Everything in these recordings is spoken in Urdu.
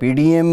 PDM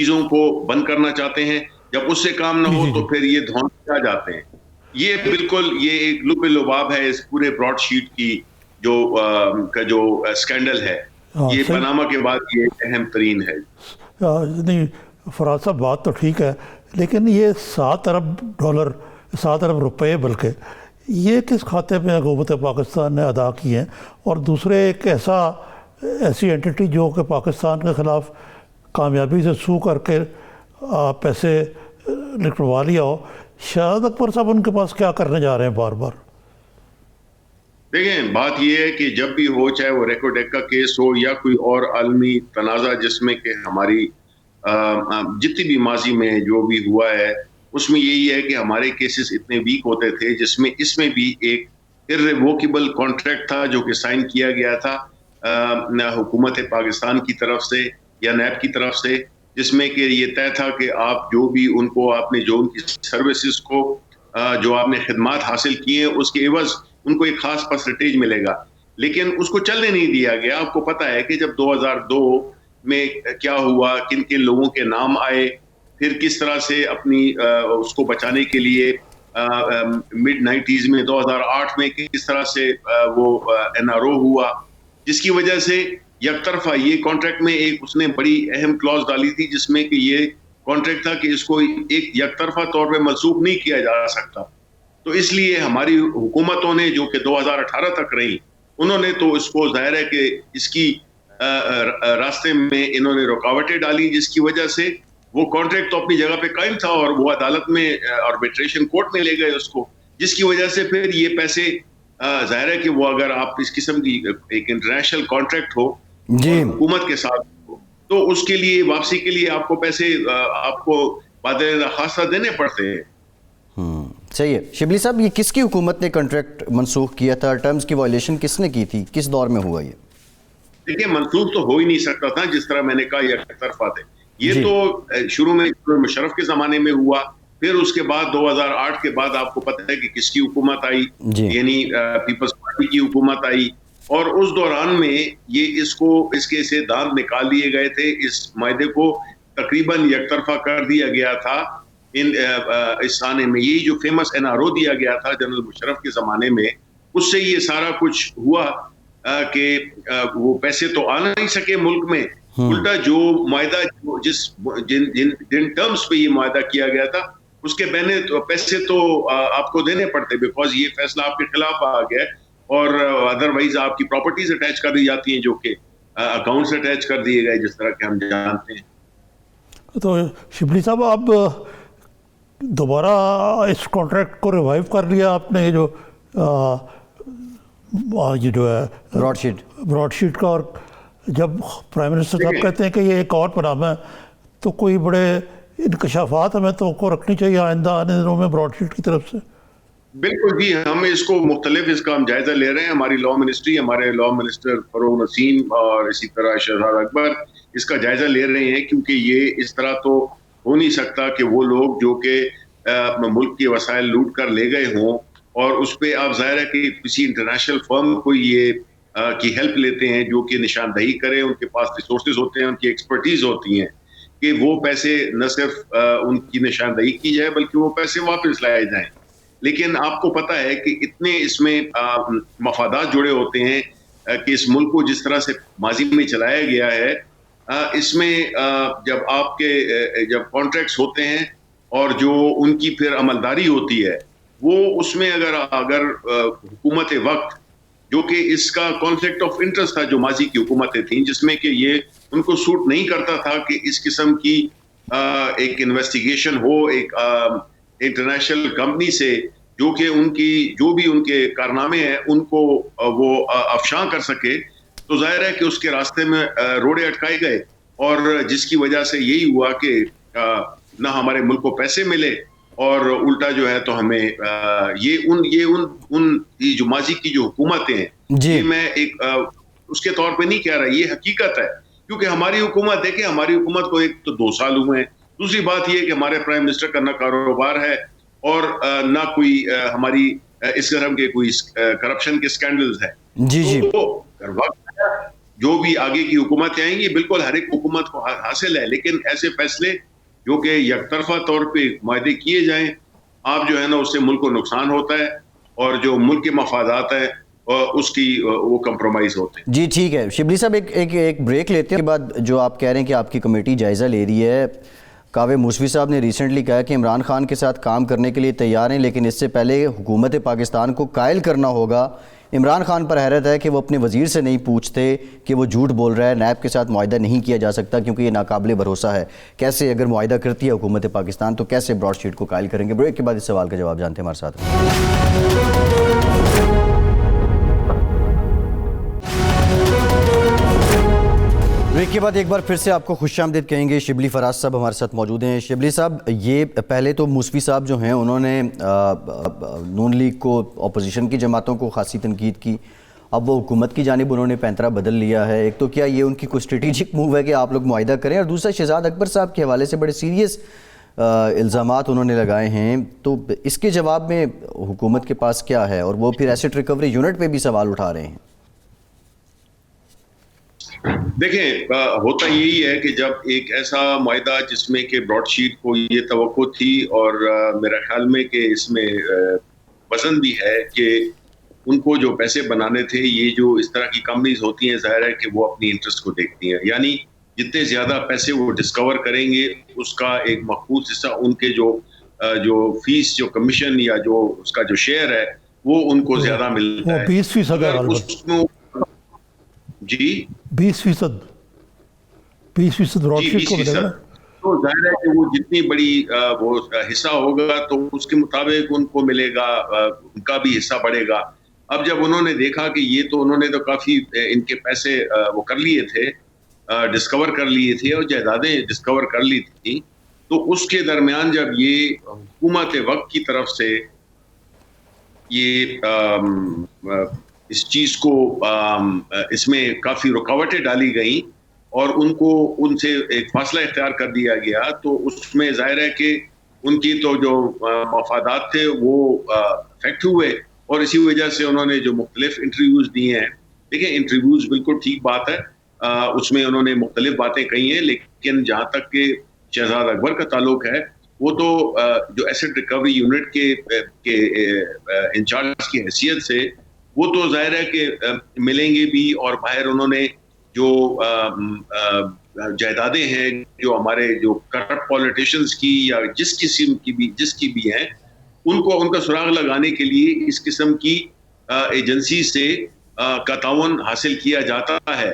چیزوں کو بند کرنا چاہتے ہیں. جب اس سے کام نہ ہو تو پھر یہ دھونے آ جاتے ہیں. یہ بالکل یہ ایک لب لباب ہے اس پورے براڈ شیٹ کی جو اسکینڈل ہے. یہ پاناما کے بعد یہ اہم ترین ہے. نہیں فراز صاحب بات تو ٹھیک ہے، لیکن یہ $7 ارب 7 ارب روپے بلکہ یہ کس کھاتے میں حکومت پاکستان نے ادا کی ہیں؟ اور دوسرے ایک ایسی اینٹی جو کہ پاکستان کے خلاف کامیابی سے سو کر کے پیسے نکلوا لیا ہو، شاہد اکبر صاحب ان کے پاس کیا کرنے جا رہے ہیں بار بار؟ دیکھیں بات یہ ہے کہ جب بھی ہو، چاہے وہ ریکوڈیک کا کیس ہو یا کوئی اور عالمی تنازع جس میں کہ ہماری جتنی بھی ماضی میں جو بھی ہوا ہے اس میں یہی ہے کہ ہمارے کیسز اتنے ویک ہوتے تھے، جس میں اس میں بھی ایک irrevocable کانٹریکٹ تھا جو کہ سائن کیا گیا تھا حکومت پاکستان کی طرف سے یا نیب کی طرف سے، جس میں کہ یہ طے تھا کہ آپ جو بھی ان کو آپ نے جو ان کی سروسز کو جو آپ نے خدمات حاصل کی ہیں اس کے عوض ان کو ایک خاص پرسنٹیج ملے گا. لیکن اس کو چلنے نہیں دیا گیا. آپ کو پتہ ہے کہ جب 2002 میں کیا ہوا، کن کن لوگوں کے نام آئے، پھر کس طرح سے اپنی اس کو بچانے کے لیے مڈ 90s میں 2008 میں کس طرح سے وہ NRO ہوا، جس کی وجہ سے یک طرفہ یہ کانٹریکٹ میں ایک اس نے بڑی اہم کلوز ڈالی تھی جس میں کہ یہ کانٹریکٹ تھا کہ اس کو ایک یک طرفہ طور پہ منسوخ نہیں کیا جا سکتا. تو اس لیے ہماری حکومتوں نے جو کہ 2018 تک رہی، انہوں نے تو اس کو ظاہر ہے کہ اس کی راستے میں انہوں نے رکاوٹیں ڈالی، جس کی وجہ سے وہ کانٹریکٹ تو اپنی جگہ پہ قائم تھا اور وہ عدالت میں آربیٹریشن کورٹ میں لے گئے اس کو، جس کی وجہ سے پھر یہ پیسے ظاہر ہے کہ وہ اگر آپ اس قسم کی ایک انٹرنیشنل کانٹریکٹ ہو حکومت کے ساتھ ہو تو اس کے لیے واپسی کے لیے آپ کو پیسے آپ کو بادل خاصہ دینے پڑتے ہیں. صحیح ہے. شبلی صاحب یہ کس کی حکومت نے کنٹریکٹ منسوخ کیا تھا؟ ٹرمز کی وائلیشن کس نے کی تھی؟ کس دور میں ہوا یہ؟ دیکھیں منسوخ تو ہو ہی نہیں سکتا تھا، جس طرح میں نے کہا یک طرفہ تھے. یہ تو شروع میں مشرف کے زمانے میں ہوا، پھر اس کے بعد 2008 کے بعد آپ کو پتہ ہے کہ کس کی حکومت آئی، یعنی پیپلز پارٹی کی حکومت آئی، اور اس دوران میں یہ اس کے سے دانت نکال دیے گئے تھے. اس معاہدے کو تقریباً یک طرفہ کر دیا گیا تھا اس سانے میں. یہی جو فیمس NRO دیا گیا تھا جنرل مشرف کے زمانے میں، اس سے یہ سارا کچھ ہوا کہ وہ پیسے تو آ نہیں سکے ملک میں، الٹا جو معاہدہ جن ٹرمز پہ یہ معاہدہ کیا گیا تھا اس کے پیسے تو آپ کو دینے پڑتے، بیکاز یہ فیصلہ آپ کے خلاف آ گیا اور ادروائز آپ کی پراپرٹیز اٹیچ کر دی جاتی ہیں جو کہ اکاؤنٹس اٹیچ کر دیے گئے جس طرح کہ ہم جانتے ہیں. تو شبلی صاحب آپ دوبارہ اس کانٹریکٹ کو ریوائیو کر لیا آپ نے، یہ جو ہے براڈ شیٹ کا، اور جب پرائم منسٹر صاحب کہتے ہیں کہ یہ ایک اور پنامہ ہے تو کوئی بڑے انکشافات ہمیں تو کو رکھنی چاہیے آئندہ آنے دنوں میں براڈ شیٹ کی طرف سے. بالکل جی، ہم اس کو مختلف اس کا ہم جائزہ لے رہے ہیں. ہماری لا منسٹری، ہمارے لا منسٹر فروغ نسیم اور اسی طرح شہزاد اکبر اس کا جائزہ لے رہے ہیں، کیونکہ یہ اس طرح تو ہو نہیں سکتا کہ وہ لوگ جو کہ ملک کے وسائل لوٹ کر لے گئے ہوں اور اس پہ آپ ظاہر ہے کہ کسی انٹرنیشنل فرم کو یہ کی ہیلپ لیتے ہیں جو کہ نشاندہی کرے، ان کے پاس ریسورسز ہوتے ہیں، ان کی ایکسپرٹیز ہوتی ہیں کہ وہ پیسے نہ صرف ان کی نشاندہی کی جائے بلکہ وہ پیسے واپس لائے جائیں. لیکن آپ کو پتہ ہے کہ اتنے اس میں مفادات جڑے ہوتے ہیں کہ اس ملک کو جس طرح سے ماضی میں چلایا گیا ہے، اس میں جب آپ کے جب کانٹریکٹس ہوتے ہیں اور جو ان کی پھر عملداری ہوتی ہے، وہ اس میں اگر حکومت وقت جو کہ اس کا کانفلکٹ آف انٹرسٹ تھا جو ماضی کی حکومتیں تھیں، جس میں کہ یہ ان کو سوٹ نہیں کرتا تھا کہ اس قسم کی ایک انویسٹیگیشن ہو ایک انٹرنیشنل کمپنی سے جو کہ ان کی جو بھی ان کے کارنامے ہیں ان کو وہ افشاں کر سکے، تو ظاہر ہے کہ اس کے راستے میں روڑے اٹکائے گئے اور جس کی وجہ سے یہی ہوا کہ نہ ہمارے ملک کو پیسے ملے اور الٹا جو ہے تو ہمیں یہ جو ماضی کی جو حکومتیں ہیں، یہ میں ایک اس کے طور پہ نہیں کہہ رہا، یہ حقیقت ہے. کیونکہ ہماری حکومت دیکھیں، ہماری حکومت کو ایک تو 2 سال ہوئے ہیں، دوسری بات یہ کہ ہمارے پرائم منسٹر کا نہ کاروبار ہے اور نہ کوئی ہماری اس قسم کے کوئی کرپشن کے سکینڈلز ہیں. جو بھی آگے کی حکومتیں آئیں گی بالکل ہر ایک حکومت کو حاصل ہے، لیکن ایسے فیصلے جو کہ یک طرفہ طور پہ معاہدے کیے جائیں، آپ جو ہے نا اس سے ملک کو نقصان ہوتا ہے اور جو ملک کے مفادات ہیں اس کی وہ کمپرومائز ہوتے ہیں. جی ٹھیک ہے شبلی صاحب، ایک بریک لیتے ہیں. کے بعد جو آپ کہہ رہے ہیں کہ آپ کی کمیٹی جائزہ لے رہی ہے، کاوے موسوی صاحب نے ریسنٹلی کہا کہ عمران خان کے ساتھ کام کرنے کے لیے تیار ہیں، لیکن اس سے پہلے حکومت پاکستان کو قائل کرنا ہوگا. عمران خان پر حیرت ہے کہ وہ اپنے وزیر سے نہیں پوچھتے کہ وہ جھوٹ بول رہا ہے، نیب کے ساتھ معاہدہ نہیں کیا جا سکتا کیونکہ یہ ناقابل بھروسہ ہے. کیسے اگر معاہدہ کرتی ہے حکومت پاکستان تو کیسے براڈ شیٹ کو قائل کریں گے؟ بریک کے بعد اس سوال کا جواب جانتے ہیں ہمارے ساتھ. بریک کے بعد ایک بار پھر سے آپ کو خوش آمدید کہیں گے. شبلی فراز صاحب ہمارے ساتھ موجود ہیں. شبلی صاحب، یہ پہلے تو موسوی صاحب جو ہیں انہوں نے نون لیگ کو، اپوزیشن کی جماعتوں کو خاصی تنقید کی، اب وہ حکومت کی جانب انہوں نے پینترا بدل لیا ہے. ایک تو کیا یہ ان کی کوئی اسٹریٹجک موو ہے کہ آپ لوگ معاہدہ کریں، اور دوسرا شہزاد اکبر صاحب کے حوالے سے بڑے سیریس الزامات انہوں نے لگائے ہیں، تو اس کے جواب میں حکومت کے پاس کیا ہے؟ اور وہ پھر ایسٹ ریکوری یونٹ پہ بھی سوال اٹھا رہے ہیں. دیکھیں، ہوتا یہی ہے کہ جب ایک ایسا معاہدہ جس میں کہ براڈ شیٹ کو یہ توقع تھی، اور میرا خیال میں کہ اس میں وزن بھی ہے کہ ان کو جو پیسے بنانے تھے، یہ جو اس طرح کی کمپنیز ہوتی ہیں ظاہر ہے کہ وہ اپنی انٹرسٹ کو دیکھتی ہیں، یعنی جتنے زیادہ پیسے وہ ڈسکور کریں گے اس کا ایک مخصوص حصہ ان کے جو فیس، جو کمیشن یا جو اس کا جو شیئر ہے وہ ان کو زیادہ ملتا ہے. 20% ہے. جی 20% براڈ شیٹ کو ملے گا. تو ظاہر ہے کہ وہ جتنی بڑی وہ حصہ ہوگا تو اس کے مطابق ان کو ملے گا، ان کا بھی حصہ بڑھے گا. اب جب انہوں نے دیکھا کہ یہ تو انہوں نے تو کافی ان کے پیسے وہ کر لیے تھے، ڈسکور کر لیے تھے اور جائیدادیں ڈسکور کر لی تھی، تو اس کے درمیان جب یہ حکومت وقت کی طرف سے یہ اس چیز کو اس میں کافی رکاوٹیں ڈالی گئیں اور ان کو ان سے ایک فاصلہ اختیار کر دیا گیا، تو اس میں ظاہر ہے کہ ان کی تو جو مفادات تھے وہ افیکٹ ہوئے، اور اسی وجہ سے انہوں نے جو مختلف انٹرویوز دیے ہیں. دیکھیں، انٹرویوز بالکل ٹھیک بات ہے، اس میں انہوں نے مختلف باتیں کہی ہیں، لیکن جہاں تک کہ شہزاد اکبر کا تعلق ہے، وہ تو جو ایسٹ ریکوری یونٹ کے انچارج کی حیثیت سے وہ تو ظاہر ہے کہ ملیں گے بھی، اور باہر انہوں نے جو جائیدادیں ہیں جو ہمارے جو کرپٹ پولیٹیشینز کی یا جس کی بھی ہیں، ان کا سراغ لگانے کے لیے اس قسم کی ایجنسی سے کا تعاون حاصل کیا جاتا ہے.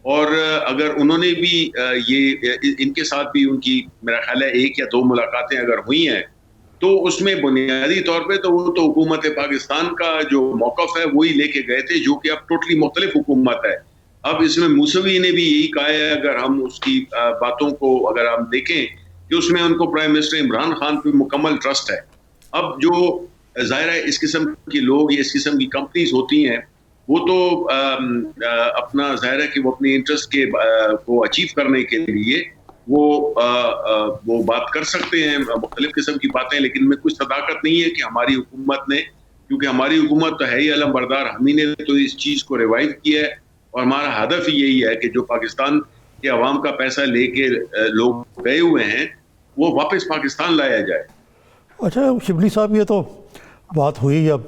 اور اگر انہوں نے بھی یہ ان کے ساتھ بھی ان کی میرا خیال ہے 1 یا 2 ملاقاتیں اگر ہوئی ہیں، تو اس میں بنیادی طور پہ تو وہ تو حکومت پاکستان کا جو موقف ہے وہی لے کے گئے تھے، جو کہ اب ٹوٹلی مختلف حکومت ہے. اب اس میں موسوی نے بھی یہی کہا ہے، اگر ہم اس کی باتوں کو اگر ہم دیکھیں کہ اس میں ان کو پرائم منسٹر عمران خان پہ مکمل ٹرسٹ ہے. اب جو ظاہر ہے اس قسم کے لوگ یا اس قسم کی کمپنیز ہوتی ہیں، وہ تو اپنا ظاہر ہے کہ وہ اپنی انٹرسٹ کو اچیو کرنے کے لیے وہ بات کر سکتے ہیں، مختلف قسم کی باتیں، لیکن میں کچھ صداقت نہیں ہے کہ ہماری حکومت نے، کیونکہ ہماری حکومت تو ہے ہی علم بردار، ہم ہی نے تو اس چیز کو ریوائیو کیا ہے، اور ہمارا ہدف ہی یہی ہے کہ جو پاکستان کے عوام کا پیسہ لے کے لوگ گئے ہوئے ہیں وہ واپس پاکستان لایا جائے. اچھا شبلی صاحب، یہ تو بات ہوئی اب،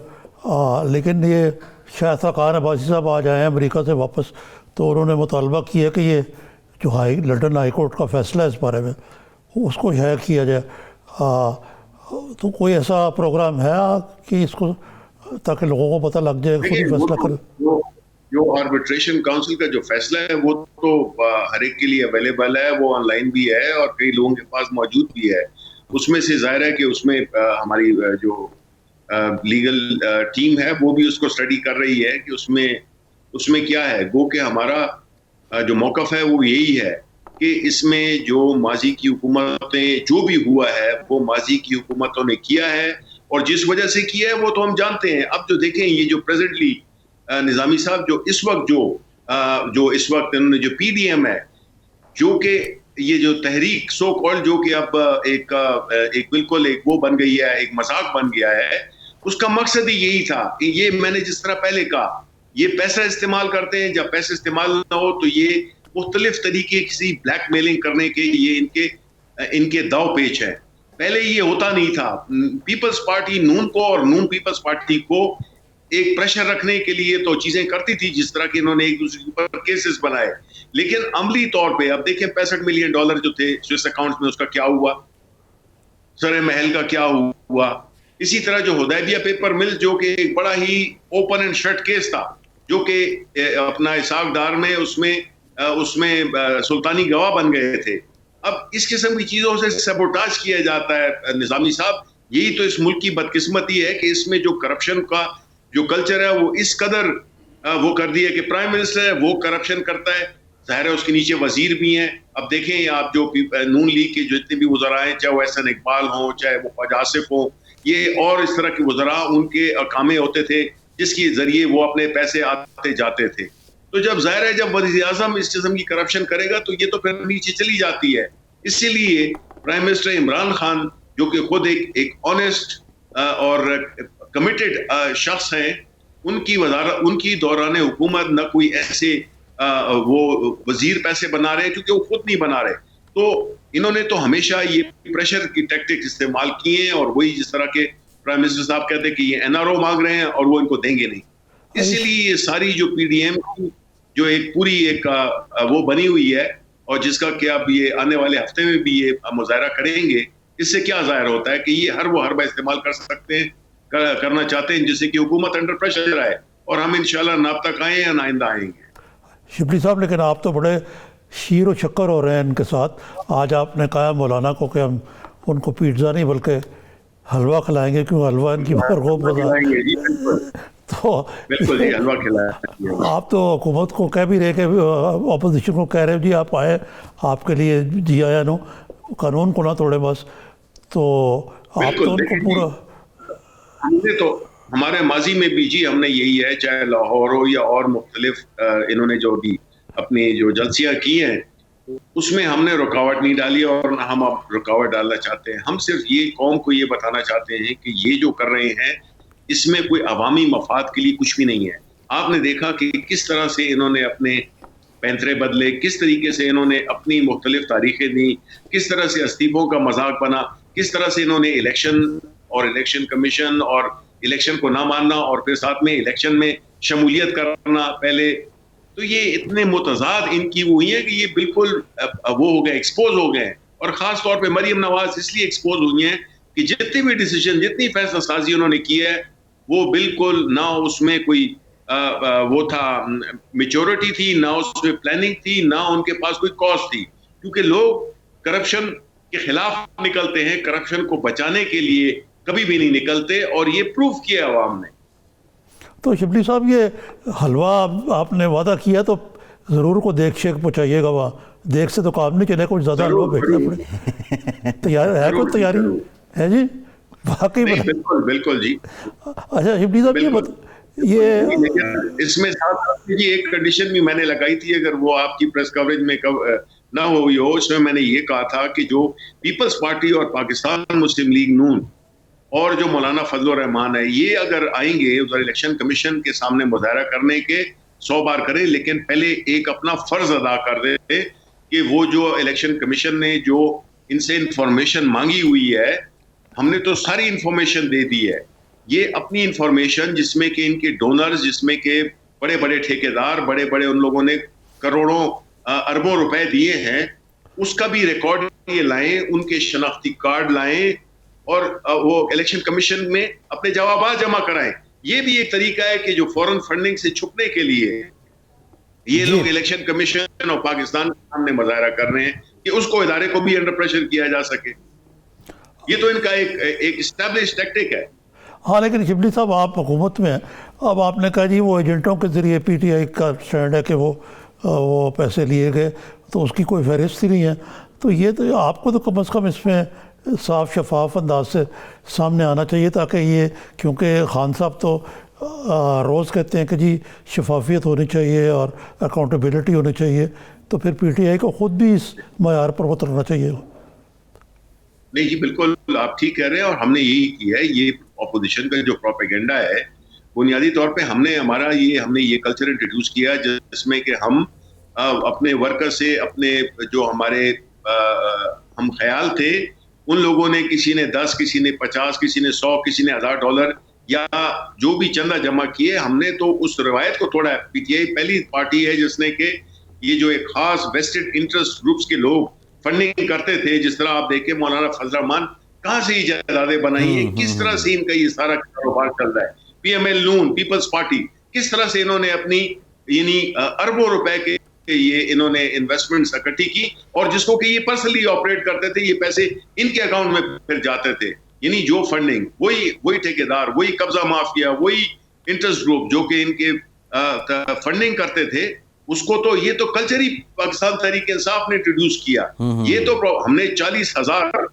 لیکن یہ شاہد خاقان عباسی صاحب آ جائیں امریکہ سے واپس، تو انہوں نے مطالبہ کیا کہ یہ جو لنڈن ہائی کورٹ کا فیصلہ ہے اس بارے میں اس کو شائع کیا جائے. تو کوئی ایسا پروگرام ہے کہ اس کو تاکہ لوگوں کو پتہ لگ جائے، خود ہی فیصلہ کرے؟ جو آربیٹریشن کاؤنسل کا جو فیصلہ ہے وہ تو ہر ایک کے لیے اویلیبل ہے، وہ آن لائن بھی ہے اور کئی لوگوں کے پاس موجود بھی ہے. اس میں سے ظاہر ہے کہ اس میں ہماری جو لیگل ٹیم ہے وہ بھی اس کو اسٹڈی کر رہی ہے کہ اس میں کیا ہے. گو کہ ہمارا جو موقف ہے وہ یہی ہے کہ اس میں جو ماضی کی حکومتیں جو بھی ہوا ہے وہ ماضی کی حکومتوں نے کیا ہے، اور جس وجہ سے کیا ہے وہ تو ہم جانتے ہیں. اب جو دیکھیں یہ جو پریزنٹلی نظامی صاحب جو اس وقت انہوں نے جو پی ڈی ایم ہے، جو کہ یہ جو تحریک سو کال جو کہ اب ایک بالکل ایک وہ بن گئی ہے، ایک مذاق بن گیا ہے، اس کا مقصد ہی یہی تھا کہ یہ میں نے جس طرح پہلے کہا، یہ پیسہ استعمال کرتے ہیں. جب پیسہ استعمال نہ ہو تو یہ مختلف طریقے کسی بلیک میلنگ کرنے کے یہ ان کے داؤ پیچ ہے. پہلے یہ ہوتا نہیں تھا. پیپلز پارٹی نون کو اور نون پیپلز پارٹی کو ایک پریشر رکھنے کے لیے تو چیزیں کرتی تھی, جس طرح کہ انہوں نے ایک دوسرے کے اوپر کیسز بنائے, لیکن عملی طور پہ اب دیکھیں $65 ملین جو تھے سوئس اکاؤنٹس میں, اس کا کیا ہوا, سر محل کا کیا ہوا. اسی طرح جو حدیبیہ پیپر مل جو کہ ایک بڑا ہی اوپن اینڈ شٹ کیس تھا, جو کہ اپنا اسحاق ڈار میں اس میں سلطانی گواہ بن گئے تھے. اب اس قسم کی چیزوں سے سیبوٹاج کیا جاتا ہے نظامی صاحب. یہی تو اس ملک کی بدقسمتی ہے کہ اس میں جو کرپشن کا جو کلچر ہے وہ اس قدر وہ کر دیا کہ پرائم منسٹر ہے وہ کرپشن کرتا ہے, ظاہر ہے اس کے نیچے وزیر بھی ہیں. اب دیکھیں آپ جو نون لیگ کے جو جتنے بھی وزراء ہیں, چاہے وہ احسن اقبال ہوں, چاہے وہ خواجہ آصف ہوں, یہ اور اس طرح کے وزراء, ان کے کامے ہوتے تھے جس کے ذریعے وہ اپنے پیسے آتے جاتے تھے. تو جب ظاہر ہے جب وزیر اعظم اس قسم کی کرپشن کرے گا تو یہ تو پھر نیچے چلی جاتی ہے. اسی لیے پرائم منسٹر عمران خان جو کہ خود ایک آنیسٹ اور کمیٹڈ شخص ہیں, ان کی دوران حکومت نہ کوئی ایسے وہ وزیر پیسے بنا رہے ہیں, کیونکہ وہ خود نہیں بنا رہے. تو انہوں نے تو ہمیشہ یہ پریشر کی ٹیکٹک استعمال کی ہیں, اور وہی جس طرح کے پرائم منسٹر صاحب کہتے ہیں کہ یہ NRO مانگ رہے ہیں اور وہ ان کو دیں گے نہیں. اسی لیے یہ ساری جو PDM کی جو ایک پوری ایک وہ بنی ہوئی ہے, اور جس کا کہ اب یہ آنے والے ہفتے میں بھی یہ مظاہرہ کریں گے, اس سے کیا ظاہر ہوتا ہے کہ یہ ہر وہ حربہ استعمال کر سکتے ہیں, کرنا چاہتے ہیں, جس سے کہ حکومت انڈر پریشر آئے, اور ہم انشاءاللہ ناب تک آئیں یا آئندہ آئیں گے. شبلی صاحب, لیکن آپ تو بڑے شیر و شکر ہو رہے ہیں ان کے ساتھ. آج آپ نے کہا مولانا کو کہ ہم ان کو پیزا نہیں بلکہ حلوہ کھلائیں گے, کیونکہ حلوہ ان کی خوب مزہ. تو بالکل جی, حلوہ کھلایا. آپ تو حکومت کو کہہ بھی رہے کہ اپوزیشن کو کہہ رہے جی آپ آئے, آپ کے لیے جی آیا نو, قانون کو نہ توڑے بس. تو آپ تو ان کو پورا تو ہمارے ماضی میں بھی جی ہم نے یہی ہے, چاہے لاہور ہو یا اور مختلف انہوں نے جو بھی اپنی جو جلسیاں کی ہیں اس میں ہم نے رکاوٹ نہیں ڈالی, اور نہ ہم اب رکاوٹ ڈالنا چاہتے ہیں. ہم صرف یہ قوم کو یہ بتانا چاہتے ہیں کہ یہ جو کر رہے ہیں اس میں کوئی عوامی مفاد کے لیے کچھ بھی نہیں ہے. آپ نے دیکھا کہ کس طرح سے انہوں نے اپنے پینترے بدلے, کس طریقے سے انہوں نے اپنی مختلف تاریخیں دی, کس طرح سے استعفوں کا مذاق بنا, کس طرح سے انہوں نے الیکشن کمیشن اور الیکشن کو نہ ماننا, اور پھر ساتھ میں الیکشن میں شمولیت کرنا پہلے. تو یہ اتنے متضاد ان کی ہوئی ہیں کہ یہ بالکل وہ ہو گئے, ایکسپوز ہو گئے. اور خاص طور پہ مریم نواز اس لیے ایکسپوز ہوئی ہیں کہ جتنی بھی ڈیسیجن, جتنی فیصلہ سازی انہوں نے کی ہے وہ بالکل نہ اس میں کوئی وہ تھا میچورٹی تھی, نہ اس میں پلاننگ تھی, نہ ان کے پاس کوئی کاز تھی. کیونکہ لوگ کرپشن کے خلاف نکلتے ہیں, کرپشن کو بچانے کے لیے کبھی بھی نہیں نکلتے, اور یہ پروف کیا عوام نے. تو شبلی صاحب, یہ حلوہ آپ نے وعدہ کیا تو ضرور کو دیکھ شیک پہنچائیے گا وہاں. دیکھ سے تو کام نہیں چلے, کچھ زیادہ حلوہ بھیجنا پڑے. تیار ہے کوئی تیاری ہے جی؟ واقعی بالکل جی. اچھا شبلی صاحب, یہ اس میں ساتھ ایک کنڈیشن بھی میں نے لگائی تھی, اگر وہ آپ کی پریس کوریج میں نہ ہوئی ہو, اس میں میں نے یہ کہا تھا کہ جو پیپلز پارٹی اور پاکستان مسلم لیگ نون اور جو مولانا فضل الرحمان ہے, یہ اگر آئیں گے ادھر الیکشن کمیشن کے سامنے مظاہرہ کرنے کے 100 بار کریں, لیکن پہلے ایک اپنا فرض ادا کر دے کہ وہ جو الیکشن کمیشن نے جو ان سے انفارمیشن مانگی ہوئی ہے, ہم نے تو ساری انفارمیشن دے دی ہے. یہ اپنی انفارمیشن جس میں کہ ان کے ڈونرز, جس میں کہ بڑے بڑے ٹھیکیدار, بڑے بڑے ان لوگوں نے کروڑوں اربوں روپے دیے ہیں, اس کا بھی ریکارڈ یہ لائیں, ان کے شناختی کارڈ لائیں, اور وہ الیکشن کمیشن میں اپنے جوابات جمع کرائیں. یہ بھی ایک طریقہ ہے کہ جو فورن فنڈنگ سے چھپنے کے لیے یہ لوگ الیکشن کمیشن اور پاکستان کے سامنے مظاہرہ کر رہے ہیں کہ اس کو ادارے کو بھی انڈر پریشر کیا جا سکے. یہ تو ان کا ایک اسٹیبلش ٹیکٹک ہے. ہاں, لیکن شبلی صاحب آپ حکومت میں ہیں, اب آپ نے کہا جی وہ ایجنٹوں کے ذریعے PTI کا سٹینڈ ہے کہ وہ پیسے لیے گئے, تو اس کی کوئی فہرست ہی نہیں ہے. تو یہ تو آپ کو تو کم از کم اس میں صاف شفاف انداز سے سامنے آنا چاہیے, تاکہ یہ, کیونکہ خان صاحب تو روز کہتے ہیں کہ جی شفافیت ہونی چاہیے اور اکاؤنٹیبلٹی ہونی چاہیے, تو پھر PTI کو خود بھی اس معیار پر اترنا چاہیے. نہیں جی, بالکل آپ ٹھیک کہہ رہے ہیں, اور ہم نے یہی کیا ہے. یہ اپوزیشن کا جو پروپیگنڈا ہے بنیادی طور پہ ہم نے یہ کلچر انٹروڈیوس کیا جس میں کہ ہم اپنے ورکر سے اپنے جو ہمارے ہم خیال تھے ان لوگوں نے کسی نے 10 کسی نے 50 کسی نے 100 کسی نے $1000 یا جو بھی چندہ جمع کیے ہم نے تو اس روایت کو توڑا. پی ٹی آئی پہلی پارٹی ہے جس نے کہ یہ جو ایک خاص ویسٹڈ انٹرسٹ گروپس کے لوگ فنڈنگ کرتے تھے, جس طرح آپ دیکھیں مولانا فضل الرحمان کہاں سے یہ جائیدادیں بنائی ہیں, کس طرح سے ان کا یہ سارا کاروبار چل رہا ہے. پی ایم ایل نون پیپلز پارٹی کس طرح سے انہوں نے اپنی یعنی اربوں روپے کے یہ انہوں نے انویسٹمنٹس اکٹھی کی اور جس کو کہ یہ پرسنلی آپریٹ کرتے تھے, یہ پیسے ان کے اکاؤنٹ میں پھر جاتے تھے. یعنی جو فنڈنگ وہی ٹھیکیدار, وہی قبضہ مافیا, وہی انٹرسٹ گروپ جو کہ ان کے فنڈنگ کرتے تھے, اس کو تو یہ تو کلچر ہی پاکستان تحریک انصاف نے انٹروڈیوس کیا. یہ تو ہم نے 40,000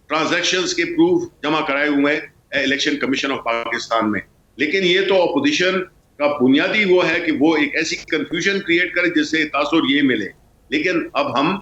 ٹرانزیکشنز کے پروف جمع کرائے ہوئے ہیں الیکشن کمیشن آف پاکستان میں. لیکن یہ تو اپوزیشن کا بنیادی وہ ہے کہ وہ ایک ایسی کنفیوژن کریٹ کرے جس سے تاثر یہ ملے. لیکن اب ہم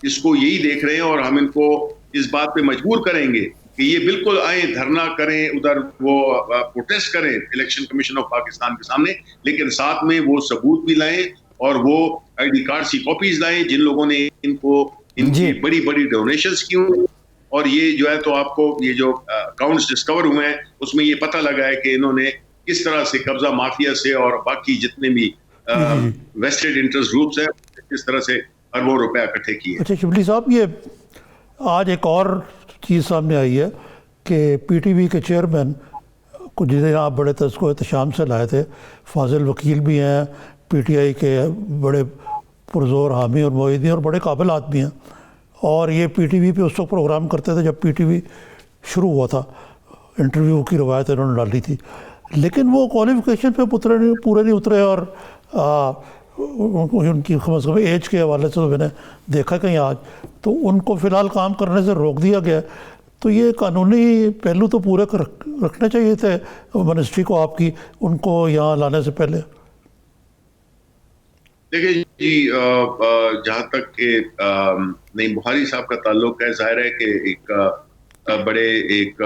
اس کو یہی دیکھ رہے ہیں اور ہم ان کو اس بات پہ مجبور کریں گے کہ یہ بالکل آئیں, دھرنا کریں, ادھر وہ پروٹیسٹ کریں الیکشن کمیشن آف پاکستان کے سامنے, لیکن ساتھ میں وہ ثبوت بھی لائیں اور وہ آئی ڈی کارڈ کی کاپیز لائیں جن لوگوں نے ان کی بڑی بڑی ڈونیشنز کی ہوں. اور یہ جو ہے تو آپ کو یہ جو اکاؤنٹس ڈسکور ہوئے ہیں اس میں یہ پتہ لگا ہے کہ انہوں نے کس طرح سے قبضہ مافیا سے اور باقی جتنے بھی ویسٹڈ انٹرسٹ گروپس ہیں کس طرح سے اربوں روپے اکٹھے کیے. اچھا شبلی صاحب, یہ آج ایک اور چیز سامنے آئی ہے کہ پی ٹی وی کے چیئرمین کو جنہیں آپ بڑے تذکر احتشام سے لائے تھے, فاضل وکیل بھی ہیں, پی ٹی آئی کے بڑے پرزور حامی اور معید ہیں اور بڑے قابل آدمی ہیں, اور یہ پی ٹی وی پہ اس وقت پروگرام کرتے تھے جب پی ٹی وی شروع ہوا تھا, انٹرویو کی روایت انہوں نے ڈالی تھی. لیکن وہ کوالیفیکیشن پہ پورے نہیں اترے اور ان کی کم از کم ایج کے حوالے سے تو میں نے دیکھا کہیں آج تو ان کو فی الحال کام کرنے سے روک دیا گیا. تو یہ قانونی پہلو تو پورے رکھنے چاہیے تھے منسٹری کو آپ کی ان کو یہاں لانے سے پہلے. دیکھیں جی, جہاں تک کہ نعیم بخاری صاحب کا تعلق ہے, ظاہر ہے کہ ایک بڑے ایک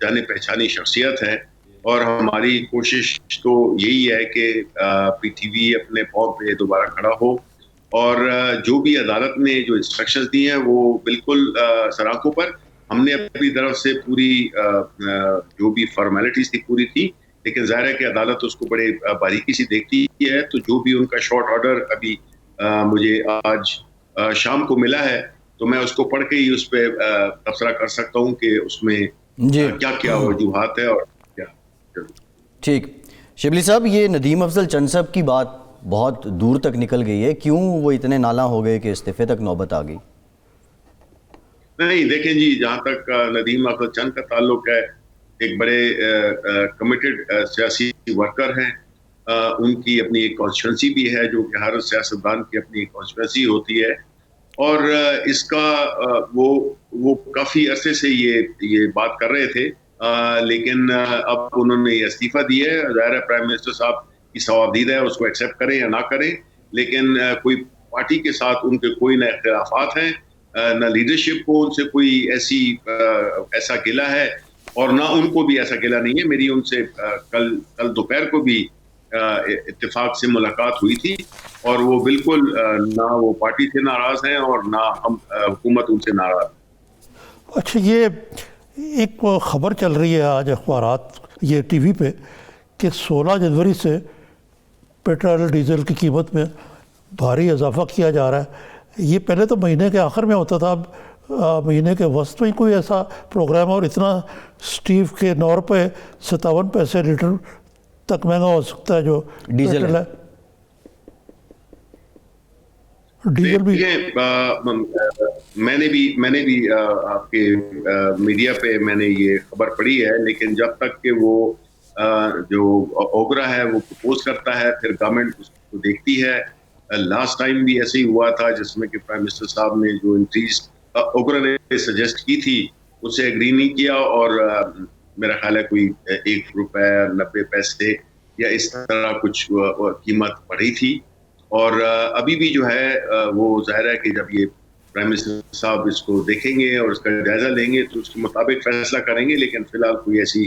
جانے پہچانی شخصیت ہے اور ہماری کوشش تو یہی ہے کہ پی ٹی وی اپنے پاؤں پہ دوبارہ کھڑا ہو اور جو بھی عدالت نے جو انسٹرکشنز دی ہیں وہ بالکل سراخوں پر. ہم نے اپنی طرف سے پوری جو بھی فارمیلٹیز تھی پوری کی, لیکن ظاہر ہے کہ عدالت اس کو بڑے باریکی سے دیکھتی ہے. تو جو بھی ان کا شارٹ آرڈر ابھی مجھے آج شام کو ملا ہے تو میں اس کو پڑھ کے ہی اس پہ تبصرہ کر سکتا ہوں کہ اس میں کیا کیا وجوہات ہے اور کیا. ٹھیک شبلی صاحب, یہ ندیم افضل چند صاحب کی بات بہت دور تک نکل گئی ہے, کیوں وہ اتنے نالاں ہو گئے کہ استعفے تک نوبت آ گئی؟ نہیں دیکھیں جی, جہاں تک ندیم افضل چند کا تعلق ہے, ایک بڑے کمیٹڈ سیاسی ورکر ہیں. ان کی اپنی ایک کانسٹیٹوئنسی بھی ہے جو کہ ہر سیاستدان کی اپنی ایک کانسٹیٹوئنسی ہوتی ہے, اور اس کا وہ کافی عرصے سے یہ بات کر رہے تھے, لیکن اب انہوں نے یہ استعفیٰ دیا ہے. ظاہر ہے پرائم منسٹر صاحب کی ثوابدید ہے, اس کو ایکسیپٹ کریں یا نہ کریں, لیکن کوئی پارٹی کے ساتھ ان کے کوئی نہ اختلافات ہیں, نہ لیڈرشپ کو ان سے کوئی ایسا گلہ ہے اور نہ ان کو بھی ایسا گلہ نہیں ہے. میری ان سے کل دوپہر کو بھی اتفاق سے ملاقات ہوئی تھی اور وہ بالکل نہ وہ پارٹی سے ناراض ہیں اور نہ ہم حکومت ان سے ناراض. اچھا, یہ ایک خبر چل رہی ہے آج اخبارات یہ ٹی وی پہ کہ 16 جنوری سے پیٹرول ڈیزل کی قیمت میں بھاری اضافہ کیا جا رہا ہے. یہ پہلے تو مہینے کے آخر میں ہوتا تھا, اب مہینے کے وسط میں کوئی ایسا پروگرام اور اتنا اسٹیو کے 9 روپے 57 پیسے لیٹر تک مہنگا ہو سکتا ہے جو ڈیزل ہے. ڈیزل بھی میں نے بھی آپ کے میڈیا پہ میں نے یہ خبر پڑھی ہے, لیکن جب تک کہ وہ جو اوگرا ہے وہ پرپوز کرتا ہے پھر گورنمنٹ اس کو دیکھتی ہے. لاسٹ ٹائم بھی ایسے ہی ہوا تھا جس میں کہ پرائم منسٹر صاحب نے جو انکریز اوگرا نے سجیسٹ کی تھی اسے ایگری نہیں کیا اور میرا خیال ہے کوئی 1 روپے 90 پیسے یا اس طرح کچھ قیمت بڑھی تھی. اور ابھی بھی جو ہے وہ ظاہر ہے کہ جب یہ پرائم منسٹر صاحب اس کو دیکھیں گے اور اس کا جائزہ لیں گے تو اس کے مطابق فیصلہ کریں گے, لیکن فی الحال کوئی ایسی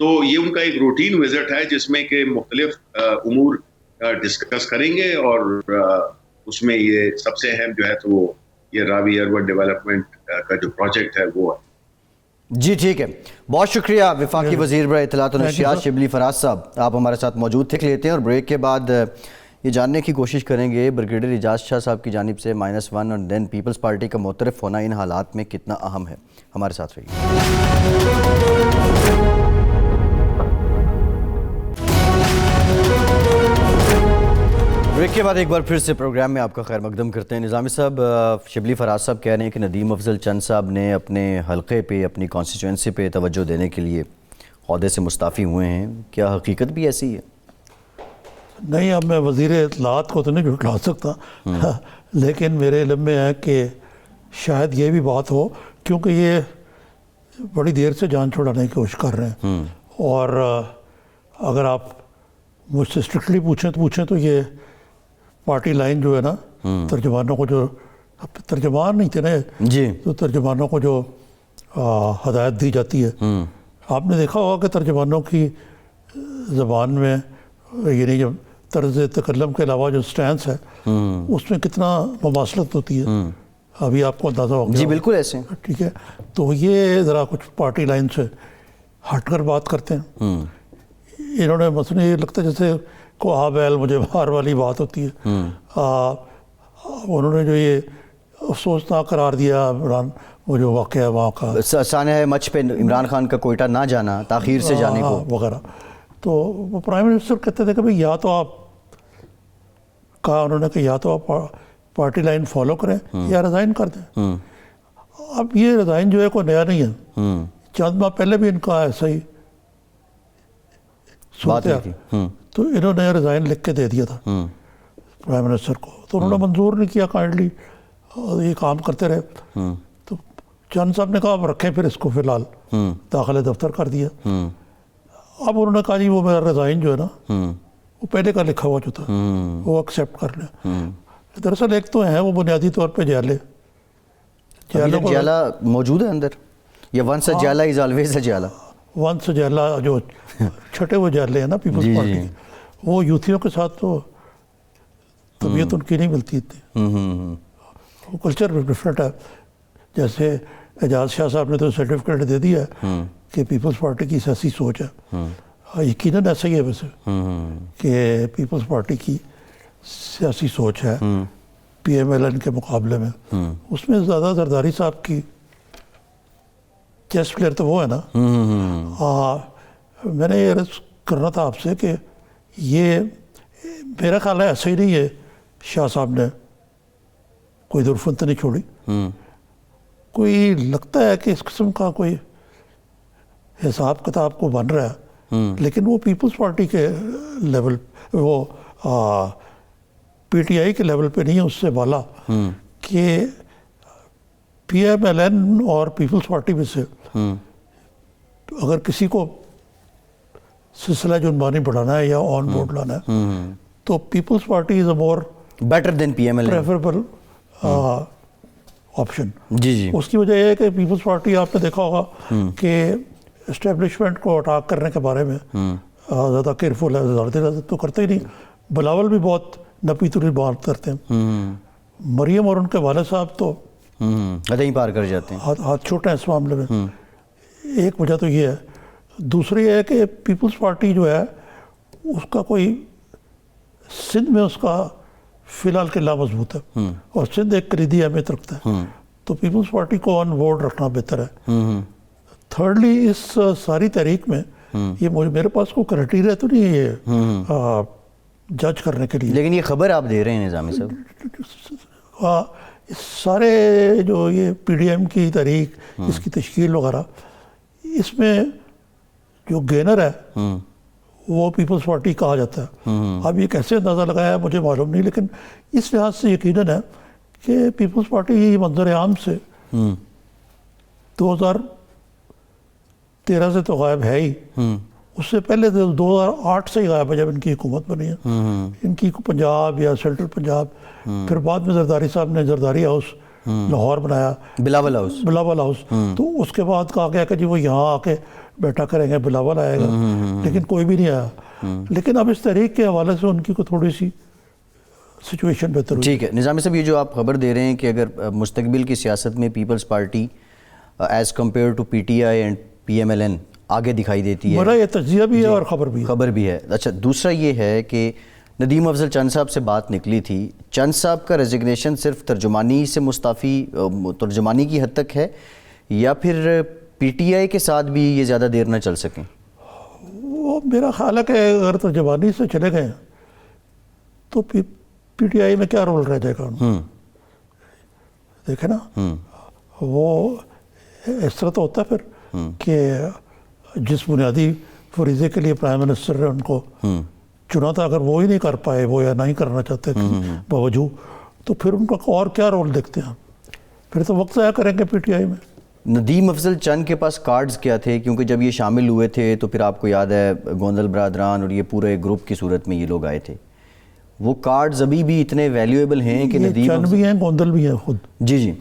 تو یہ ان کا ایک روٹین وزٹ ہے جس میں کہ مختلف امور ڈسکس کریں گے، اور اس میں یہ سب سے اہم جو ہے تو وہ یہ راوی اربن ڈیولپمنٹ کا جو پروجیکٹ ہے وہ ہے۔ جی ٹھیک ہے، بہت شکریہ وفاقی وزیر برائے اطلاعات و نشریات شبلی فراز صاحب، آپ ہمارے ساتھ موجود تھے۔ لیتے ہیں اور بریک کے بعد یہ جاننے کی کوشش کریں گے بریگیڈیئر اعجاز شاہ صاحب کی جانب سے -1 اور دین پیپلز پارٹی کا معترف ہونا ان حالات میں کتنا اہم ہے۔ ہمارے ساتھ رہیے۔ بریک کے بعد ایک بار پھر سے پروگرام میں آپ کا خیر مقدم کرتے ہیں۔ نظامی صاحب، شبلی فراز صاحب کہہ رہے ہیں کہ ندیم افضل چند صاحب نے اپنے حلقے پہ، اپنی کانسٹیچوئنسی پہ توجہ دینے کے لیے عہدے سے مستعفی ہوئے ہیں، کیا حقیقت بھی ایسی ہے؟ نہیں، اب میں وزیر اطلاعات کو تو نہیں جھٹلا سکتا، لیکن میرے علم میں ہے کہ شاید یہ بھی بات ہو، کیونکہ یہ بڑی دیر سے جان چھڑانے کی کوشش کر رہے ہیں، اور اگر آپ مجھ سے اسٹرکٹلی پوچھیں تو یہ پارٹی لائن جو ہے نا، ترجمانوں کو جو ترجمان نہیں تھے نا جی، تو ترجمانوں کو جو ہدایت دی جاتی ہے، آپ نے دیکھا ہوگا کہ ترجمانوں کی زبان میں یعنی جو طرز تکلم کے علاوہ جو سٹینس ہے اس میں کتنا مماثلت ہوتی ہے، ابھی آپ کو اندازہ ہو گیا۔ جی بالکل ایسے، ٹھیک ہے، تو یہ ذرا کچھ پارٹی لائن سے ہٹ کر بات کرتے ہیں۔ انہوں نے مثلا یہ لگتا ہے جیسے کو بیل مجھے بہار والی بات ہوتی ہے، انہوں نے جو یہ افسوسناک قرار دیا عمران، وہ جو واقعہ ہے وہاں کا سانحہ مچ پہ عمران خان کا کوئٹہ نہ جانا، تاخیر سے جانے کو وغیرہ، تو وہ پرائم منسٹر کہتے تھے کہ بھئی یا تو آپ کہا انہوں نے کہ یا تو آپ پارٹی لائن فالو کریں یا ریزائن کر دیں۔ اب یہ ریزائن جو ہے کوئی نیا نہیں ہے، چند ماہ پہلے بھی ان کا ایسا ہی بات صورت ہے، تو انہوں نے ریزائن لکھ کے دے دیا تھا پرائم منسٹر کو، تو انہوں نے منظور نہیں کیا کائنڈلی، یہ کام کرتے رہے، تو چند صاحب نے کہا اب رکھیں پھر اس کو فی الحال داخلہ دفتر کر دیا۔ اب انہوں نے کہا جی وہ میرا ریزائن جو ہے نا وہ پہلے کا لکھا ہوا جو تھا وہ ایکسیپٹ کر لیں۔ دراصل ایک تو ہیں وہ بنیادی طور پہ جیلے جیلا موجود ہے اندر، یا once a jiyala is always a jiyala, once jiyala جو چھٹے وہ جیلے ہیں نا پیپلز پارٹی کے، وہ یوتھیوں کے ساتھ تو طبیعت ان کی نہیں ملتی اتنی، وہ کلچر بھی ڈفرینٹ ہے۔ جیسے اعجاز شاہ صاحب نے تو سرٹیفکیٹ دے دیا ہے کہ پیپلز پارٹی کی سیاسی سوچ ہے، یقیناً ایسا ہی ہے ویسے کہ پیپلز پارٹی کی سیاسی سوچ ہے پی ایم ایل این کے مقابلے میں، اس میں زیادہ زرداری صاحب کی چیس پلیئر تو وہ ہے نا۔ میں نے یہ عرض کرنا تھا آپ سے کہ یہ میرا خیال ہے ایسا ہی نہیں ہے، شاہ صاحب نے کوئی درفنت نہیں چھوڑی، کوئی لگتا ہے کہ اس قسم کا کوئی حساب کتاب کو بن رہا ہے، لیکن وہ پیپلز پارٹی کے لیول، وہ پی ٹی آئی کے لیول پہ نہیں ہے، اس سے بالا، کہ پی ایم ایل این اور پیپلز پارٹی میں سے اگر کسی کو سلسلہ جنبانی بڑھانا ہے یا آن بورڈ لانا ہے تو Peoples Party is a more better than P M L N preferable option. جی جی، اس کی وجہ یہ ہے کہ پیپلز پارٹی آپ نے دیکھا ہوگا کہ اسٹیبلشمنٹ کو اٹیک کرنے کے بارے میں زیادہ کیئرفل ہے، زیادہ تو کرتے ہی نہیں۔ بلاول بھی بہت نپی تری بات کرتے ہیں، مریم اور ان کے والد صاحب تو حد ہی پار کر جاتے ہیں، ہاتھ چھوٹے ہیں اس معاملے میں۔ ایک وجہ تو یہ ہے، دوسری یہ ہے کہ پیپلز پارٹی جو ہے اس کا کوئی سندھ میں اس کا فی الحال قلعہ مضبوط ہے، اور سندھ ایک کلیدی اہمیت رکھتا ہے، تو پیپلز پارٹی کو آن بورڈ رکھنا بہتر ہے۔ تھرڈلی اس ساری تحریک میں یہ میرے پاس کوئی کرائٹیریا تو نہیں ہے یہ جج کرنے کے لیے، لیکن یہ خبر آپ دے رہے ہیں نظامی صاحب، سارے جو یہ پی ڈی ایم کی تحریک، اس کی تشکیل وغیرہ، اس میں جو گینر ہے وہ پیپلز پارٹی کہا جاتا ہے۔ اب یہ کیسے اندازہ لگایا ہے مجھے معلوم نہیں، لیکن اس لحاظ سے یقیناً ہے کہ پیپلز پارٹی منظر عام سے 2013 سے تو غائب ہے ہی، اس سے پہلے 2008 سے ہی غائب ہے جب ان کی حکومت بنی ہے۔ ان کی پنجاب یا سینٹرل پنجاب، پھر بعد میں زرداری صاحب نے زرداری ہاؤس لاہور بنایا، بلاول ہاؤس، تو اس کے بعد کہا گیا کہ جی وہ یہاں آ کے بیٹھا کریں گے, بلاول آئے گا, لیکن کوئی بھی نہیں آیا. لیکن اب اس تحریک کے حوالے سے ان کی کو تھوڑی سی سچویشن بہتر ہوئی. ٹھیک ہے نظامی صاحب, یہ جو آپ خبر دے رہے ہیں کہ اگر مستقبل کی سیاست میں Peoples Party as compare to P T I and P M L N آگے دکھائی دیتی ہے, میرا یہ تجزیہ بھی ہے اور خبر بھی ہے. اچھا, دوسرا یہ ہے کہ ندیم افضل چند صاحب سے بات نکلی تھی, چند صاحب کا ریزگنیشن صرف ترجمانی سے ترجمانی کی حد تک ہے یا پھر پی ٹی آئی کے ساتھ بھی یہ زیادہ دیر نہ چل سکیں؟ وہ میرا خیال ہے کہ اگر ترجمانی سے چلے گئے تو پی ٹی آئی میں کیا رول رہ جائے گا. دیکھیں نا, وہ اس طرح تو ہوتا ہے پھر کہ جس بنیادی فریضے کے لیے پرائم منسٹر نے ان کو چنا تھا, اگر وہ ہی نہیں کر پائے وہ یا نہیں کرنا چاہتے باوجود, تو پھر ان کا اور کیا رول دیکھتے ہیں, پھر تو وقت ضائع کریں گے پی ٹی آئی میں. ندیم افضل چند کے پاس کارڈز کیا تھے, کیونکہ جب یہ شامل ہوئے تھے تو پھر آپ کو یاد ہے گوندل برادران اور یہ پورے گروپ کی صورت میں یہ لوگ آئے تھے, وہ کارڈز ابھی بھی اتنے ویلیویبل ہیں کہ ندیم چند بھی ہیں, گوندل بھی ہیں خود. جی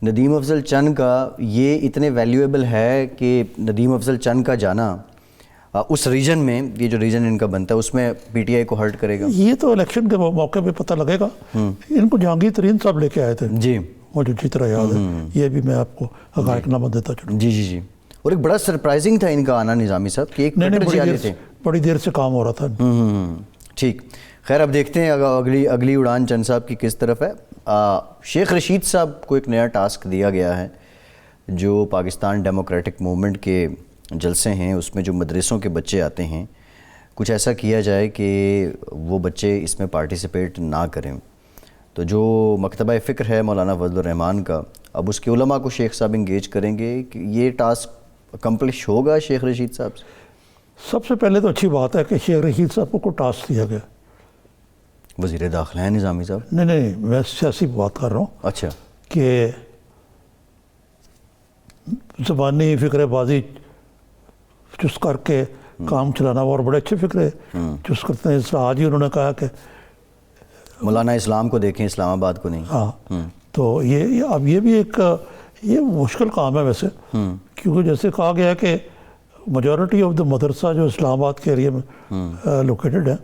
ندیم افضل چند کا یہ اتنے ویلیویبل ہے کہ ندیم افضل چند کا جانا اس ریجن میں, یہ جو ریجن ان کا بنتا ہے اس میں پی ٹی آئی کو ہرٹ کرے گا. یہ تو الیکشن کے موقع پہ پتہ لگے گا. ان کو جہانگیر ترین صاحب لے کے آئے تھے, جی مجھے اچھی طرح یاد ہے, یہ بھی میں آپ کو حقائق نامہ دیتا چلوں. جی اور ایک بڑا سرپرائزنگ تھا ان کا آنا نظامی صاحب کہ ایک بڑی دیر سے کام ہو رہا تھا. ٹھیک, خیر اب دیکھتے ہیں اگلی اڑان چند صاحب کی کس طرف ہے. شیخ رشید صاحب کو ایک نیا ٹاسک دیا گیا ہے, جو پاکستان ڈیموکریٹک موومنٹ کے جلسے ہیں اس میں جو مدرسوں کے بچے آتے ہیں, کچھ ایسا کیا جائے کہ وہ بچے اس میں پارٹیسپیٹ نہ کریں. تو جو مکتبہ فکر ہے مولانا فضل الرحمان کا, اب اس کے علماء کو شیخ صاحب انگیج کریں گے کہ یہ ٹاسک اکمپلش ہوگا شیخ رشید صاحب سے. سب سے پہلے تو اچھی بات ہے کہ شیخ رشید صاحب کو کوئی ٹاسک دیا گیا. وزیر داخلہ ہیں نظامی صاحب؟ نہیں, میں سیاسی بات کر رہا ہوں. اچھا, کہ زبانی فکر بازی چست کر کے کام چلانا, اور بڑے اچھے فکرے چست کرتے ہیں. آج ہی انہوں نے کہا کہ مولانا اسلام کو دیکھیں, اسلام آباد کو نہیں. ہاں, تو اب یہ بھی ایک یہ مشکل کام ہے ویسے, کیونکہ جیسے کہا گیا ہے کہ میجورٹی آف دا مدرسہ جو اسلام آباد کے ایریا میں لوکیٹڈ ہے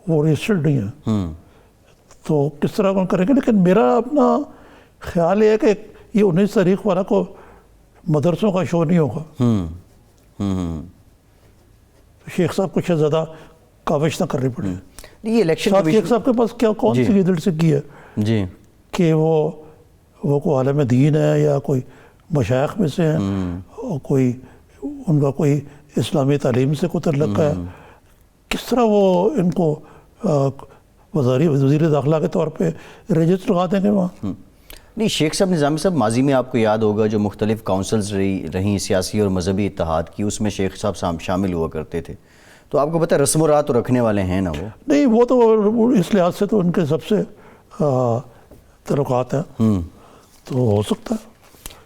وہ رجسٹرڈ نہیں ہے, تو کس طرح کون کریں گے. لیکن میرا اپنا خیال یہ ہے کہ یہ 19 تاریخ والا کو مدرسوں کا شو نہیں ہوگا. شیخ صاحب کو شاید زیادہ کاوش نہ کرنی پڑے. یہ الیکشن شیخ صاحب کے پاس کون سی لیڈرشپ کی ہے جی کہ وہ کوئی عالم دین ہے یا کوئی مشائخ میں سے ہیں, اور کوئی ان کا کوئی اسلامی تعلیم سے کوئی تعلق ہے. کس طرح وہ ان کو وزیر داخلہ کے طور پہ رجسٹر لگا دیں گے وہاں؟ نہیں, شیخ صاحب نظامی صاحب ماضی میں آپ کو یاد ہوگا جو مختلف کاؤنسلز رہیں سیاسی اور مذہبی اتحاد کی, اس میں شیخ صاحب شامل ہوا کرتے تھے. تو آپ کو پتہ ہے رسم و رات تو رکھنے والے ہیں نا وہ. نہیں, وہ تو اس لحاظ سے تو ان کے سب سے تعلقات ہیں, تو ہو سکتا ہے.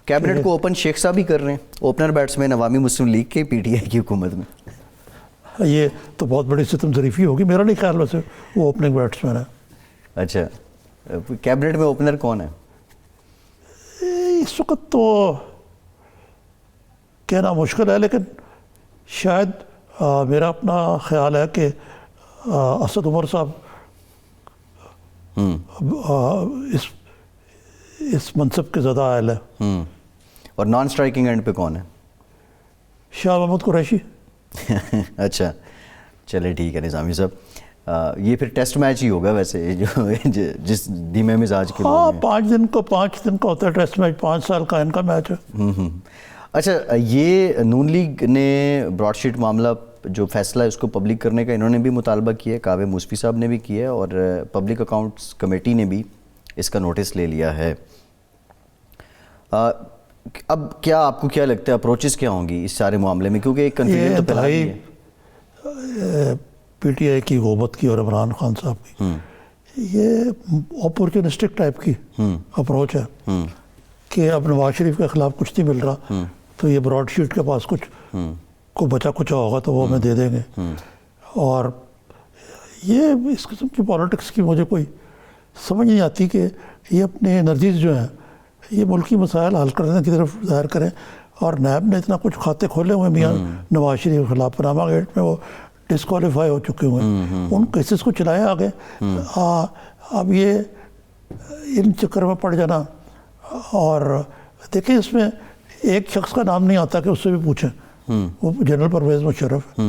کیبنٹ کو اوپن شیخ صاحب ہی کر رہے ہیں, اوپنر بیٹسمین عوامی مسلم لیگ کے پی ٹی آئی کی حکومت میں. یہ تو بہت بڑی ستم ظریفی ہوگی. میرا نہیں خیال ویسے وہ اوپننگ بیٹسمین ہے. اچھا, کیبنٹ میں اوپنر کون ہے اس وقت؟ تو کہنا مشکل ہے, لیکن شاید میرا اپنا خیال ہے کہ اسد عمر صاحب اس منصب کے زیادہ عائل ہے. اور نان سٹرائکنگ اینڈ پہ کون ہے؟ شاہ محمود قریشی. اچھا, چلے ٹھیک ہے نظامی صاحب. یہ پھر ٹیسٹ میچ ہی ہوگا ویسے جو جس دھیمے مزاج کے. ہاں, 5 دن کا ہوتا ہے ٹیسٹ میچ, 5 سال کا ان کا میچ ہے. اچھا, یہ نون لیگ نے براڈ شیٹ معاملہ جو فیصلہ ہے اس کو پبلک کرنے کا انہوں نے بھی مطالبہ کیا ہے, کاوے موسفی صاحب نے بھی کیا ہے, اور پبلک اکاؤنٹس کمیٹی نے بھی اس کا نوٹس لے لیا ہے. اب کیا آپ کو کیا لگتا ہے اپروچز کیا ہوں گی اس سارے معاملے میں, کیونکہ ایک کنفیوژن تو پھیلا رہی ہے پی ٹی آئی کی حکومت کی اور عمران خان صاحب کی. یہ اپورچونسٹک ٹائپ کی اپروچ ہے کہ اب نواز شریف کے خلاف کچھ نہیں مل رہا تو یہ براڈ شیٹ کے پاس کچھ کو بچا کچھ ہوگا تو وہ ہمیں دے دیں گے. اور یہ اس قسم کی پالیٹکس کی مجھے کوئی سمجھ نہیں آتی کہ یہ اپنے انرجیز جو ہیں یہ ملکی مسائل حل کرنے کی طرف ظاہر کریں اور نیب نے اتنا کچھ کھاتے کھولے ہوئے میاں نواز شریف کے خلاف، پاناما گیٹ میں وہ ڈسکوالیفائی ہو چکے ہوئے ہیں، ان کیسز کو چلایا آگے. اب یہ ان چکر میں پڑ جانا. اور دیکھیں اس میں ایک شخص کا نام نہیں آتا کہ اس سے بھی پوچھیں، وہ جنرل پرویز مشرف.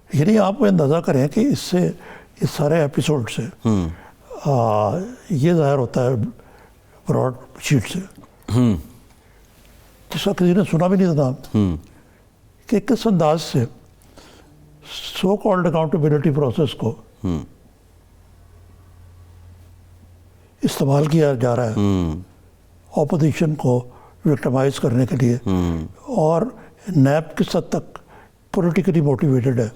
یعنی آپ کو اندازہ کریں کہ اس سے اس سارے ایپیسوڈ سے یہ ظاہر ہوتا ہے براڈ شیٹ سے، جس کا کسی نے سنا بھی نہیں تھا نام، کہ کس انداز سے سو کالڈ اکاؤنٹیبلٹی پروسیس کو استعمال کیا جا رہا ہے اپوزیشن کو وکٹمائز کرنے کے لیے. اور نیب کس حد تک پولیٹیکلی موٹیویٹڈ ہے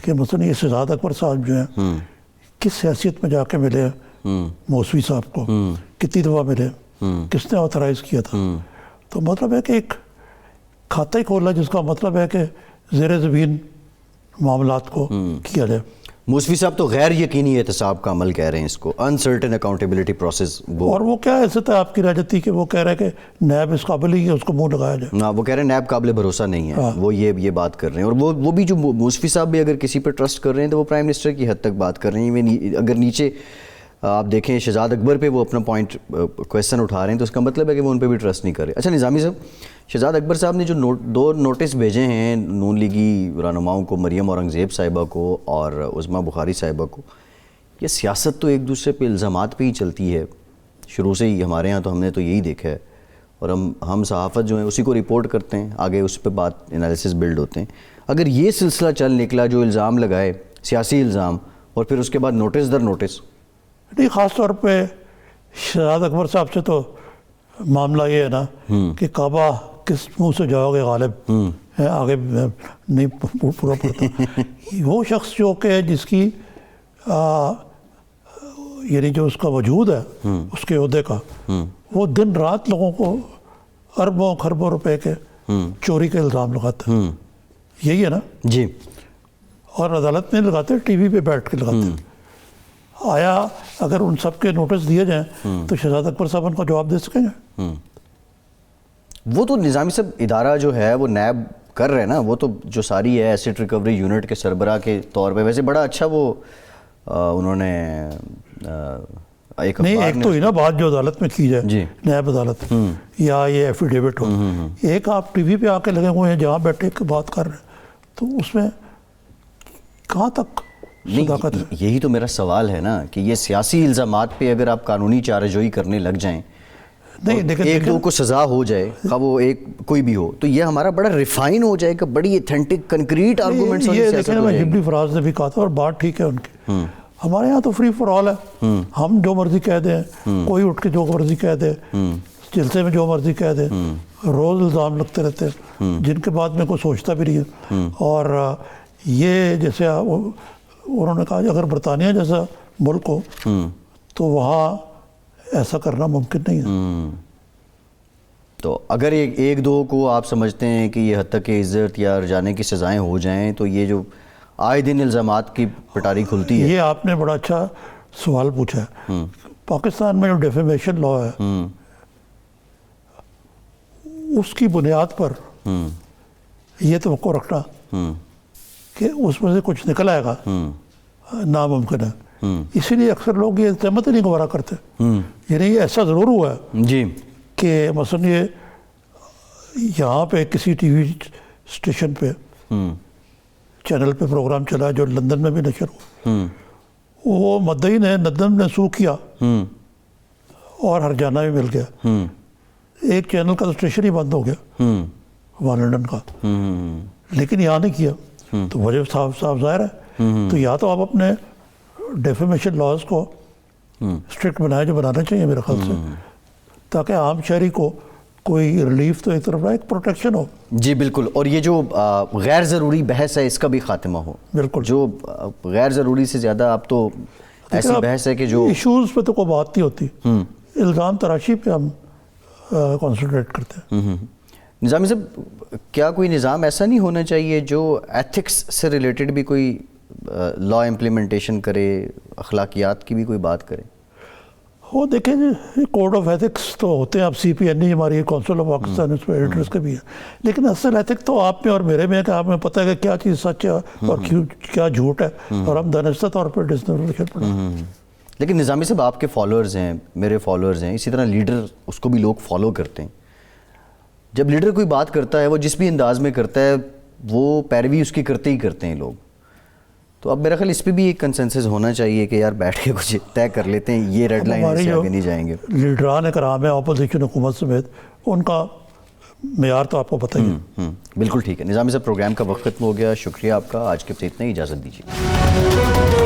کہ مثلا یہ شہزاد اکبر صاحب جو ہیں کس حیثیت میں جا کے ملے موسوی صاحب کو، کتنی دفعہ ملے، کس نے آتھرائز کیا تھا. تو مطلب ہے کہ ایک کھاتا ہی کھولا جس کا مطلب ہے کہ زیر زمین معاملات کو کیا جائے. موسوی صاحب تو غیر یقینی احتساب کا عمل کہہ رہے ہیں اس کو، انسرٹن اکاؤنٹیبلٹی پروسیس. اور وہ کیا حیثیت ہے آپ کی رہ جاتی کہ وہ کہہ رہے ہیں کہ نیب اس قابل ہی ہے اس کو منہ لگایا جائے. ہاں وہ کہہ رہے ہیں نیب قابل بھروسہ نہیں ہے، وہ یہ بات کر رہے ہیں. اور وہ بھی جو موسوی صاحب بھی اگر کسی پہ ٹرسٹ کر رہے ہیں تو وہ پرائم منسٹر کی حد تک بات کر رہے ہیں. اگر نیچے آپ دیکھیں شہزاد اکبر پہ وہ اپنا پوائنٹ کویسچن اٹھا رہے ہیں تو اس کا مطلب ہے کہ وہ ان پہ بھی ٹرسٹ نہیں کر رہے. اچھا نظامی صاحب، شہزاد اکبر صاحب نے جو 2 نوٹس بھیجے ہیں نون لیگی رہنماؤں کو، مریم اورنگزیب صاحبہ کو اور عظمیٰ بخاری صاحبہ کو، یہ سیاست تو ایک دوسرے پہ الزامات پہ ہی چلتی ہے شروع سے ہی. ہمارے ہاں تو ہم نے تو یہی دیکھا ہے، اور ہم صحافت جو ہیں اسی کو رپورٹ کرتے ہیں، آگے اس پہ بات انالیسس بلڈ ہوتے ہیں. اگر یہ سلسلہ چل نکلا جو الزام لگائے سیاسی الزام اور پھر اس کے بعد نوٹس در نوٹس. نہیں، خاص طور پہ شہزاد اکبر صاحب سے تو معاملہ یہ ہے نا کہ کعبہ کس منہ سے جاؤ گے غالب، آگے نہیں پورا پڑتا. وہ شخص جو کہ جس کی یعنی جو اس کا وجود ہے اس کے عہدے کا، وہ دن رات لوگوں کو اربوں خربوں روپے کے چوری کے الزام لگاتا ہے. یہی ہے نا جی. اور عدالت میں لگاتے، ٹی وی پہ بیٹھ کے لگاتے. آیا اگر ان سب کے نوٹس دیے جائیں تو شہزاد اکبر صاحب ان کا جواب دے سکیں گے؟ وہ تو نظامی صاحب ادارہ جو ہے وہ نیب کر رہے ہیں نا، وہ تو جو ساری ہے ایسٹ ریکوری یونٹ کے سربراہ کے طور پہ. ویسے بڑا اچھا وہ انہوں نے ایک تو ہی نا بات جو عدالت میں کی جائے، جی نیب عدالت یا یہ ایفیڈیوٹ ہو. ایک آپ ٹی وی پہ آ کے لگے ہوئے ہیں جہاں بیٹھے کے بات کر رہے ہیں، تو اس میں کہاں تک صداقت ہے؟ یہی تو میرا سوال ہے نا کہ یہ سیاسی الزامات پہ اگر آپ قانونی چارجوئی کرنے لگ جائیں، ایک دو کو سزا ہو جائے، خواہ وہ ایک کوئی بھی ہو، تو یہ ہمارا بڑا ریفائن ہو جائے گا، بڑی ایتھینٹک کنکریٹ آرگومنٹس والی سیاست ہو جائے گی. شبلی فراز نے بھی کہا تھا اور بات ٹھیک ہے ان کی. ہمارے یہاں تو فری فار آل ہے، ہم جو مرضی کہہ دیں، کوئی اٹھ کے جو مرضی کہہ دے، جلسے میں جو مرضی کہہ دے، روز الزام لگتے رہتے ہیں جن کے بعد میں کوئی سوچتا بھی نہیں ہے. اور یہ جیسے انہوں نے کہا اگر برطانیہ جیسا ملک ہو تو وہاں ایسا کرنا ممکن نہیں ہے. تو اگر ایک دو کو آپ سمجھتے ہیں کہ یہ حد تک کہ عزت یا جانے کی سزائیں ہو جائیں، تو یہ جو آئے دن الزامات کی پٹاری کھلتی ہے. یہ آپ نے بڑا اچھا سوال پوچھا ہے. پاکستان میں جو ڈیفیمیشن لا ہے اس کی بنیاد پر یہ توقع رکھنا کہ اس میں سے کچھ نکل آئے گا ناممکن ہے. اسی لیے اکثر لوگ یہ تہمت ہی نہیں گوارا کرتے. یعنی یہ ایسا ضرور ہوا ہے جی کہ مثلا یہ یہاں پہ کسی ٹی وی اسٹیشن پہ چینل پہ پروگرام چلا جو لندن میں بھی نشر ہوا، وہ مدعی نے ندم نے سو کیا اور ہرجانہ بھی مل گیا. ایک چینل کا تو اسٹیشن ہی بند ہو گیا وہاں لندن کا، لیکن یہاں نہیں کیا. تو وجہ صاف ظاہر ہے. تو یا تو آپ اپنے ڈیفیمیشن لاز کو اسٹرکٹ بنائے جو بنانا چاہیے میرے خیال سے، تاکہ عام شہری کو کوئی ریلیف تو ایک طرف رہا، ایک پروٹیکشن ہو. جی بالکل. اور یہ جو غیر ضروری بحث ہے اس کا بھی خاتمہ ہو. بالکل. جو غیر ضروری سے زیادہ اب تو ایسی بحث ہے کہ جو ایشوز پہ تو کوئی بات نہیں ہوتی، الزام تراشی پہ ہم کنسنٹریٹ کرتے ہیں. نظامی صاحب، کیا کوئی نظام ایسا نہیں ہونا چاہیے جو ایتھکس سے ریلیٹڈ بھی کوئی لا امپلیمنٹیشن کرے، اخلاقیات کی بھی کوئی بات کرے؟ وہ دیکھیں جی کوڈ آف ایتھکس تو ہوتے ہیں. اب سی پی این ای ہماری کونسل آف پاکستان اس پہ ایڈیٹرس کے بھی ہیں, لیکن اصل ایتھک تو آپ میں اور میرے میں ہے کہ آپ میں پتہ ہے کہ کیا چیز سچ ہے اور کیا جھوٹ ہے, اور ہم دانستہ طور پہ ڈسکرمنیشن پڑھیں. لیکن نظامی صاحب آپ کے فالوورز ہیں, میرے فالوورز ہیں, اسی طرح لیڈر اس کو بھی لوگ فالو کرتے ہیں. جب لیڈر کوئی بات کرتا ہے وہ جس بھی انداز میں کرتا ہے وہ پیروی اس کی کرتے ہی کرتے ہیں لوگ. تو اب میرا خیال اس پہ بھی ایک کنسنسس ہونا چاہیے کہ یار بیٹھ کے کچھ طے کر لیتے ہیں, یہ ریڈ لائن سے آگے نہیں جائیں گے. لیڈران کرام ہیں اپوزیشن حکومت سمیت, ان کا معیار تو آپ کو پتہ ہی ہے. بالکل ٹھیک ہے. نظامی صاحب پروگرام کا وقت ختم ہو گیا, شکریہ آپ کا. آج کے اتنا ہی, اجازت دیجیے.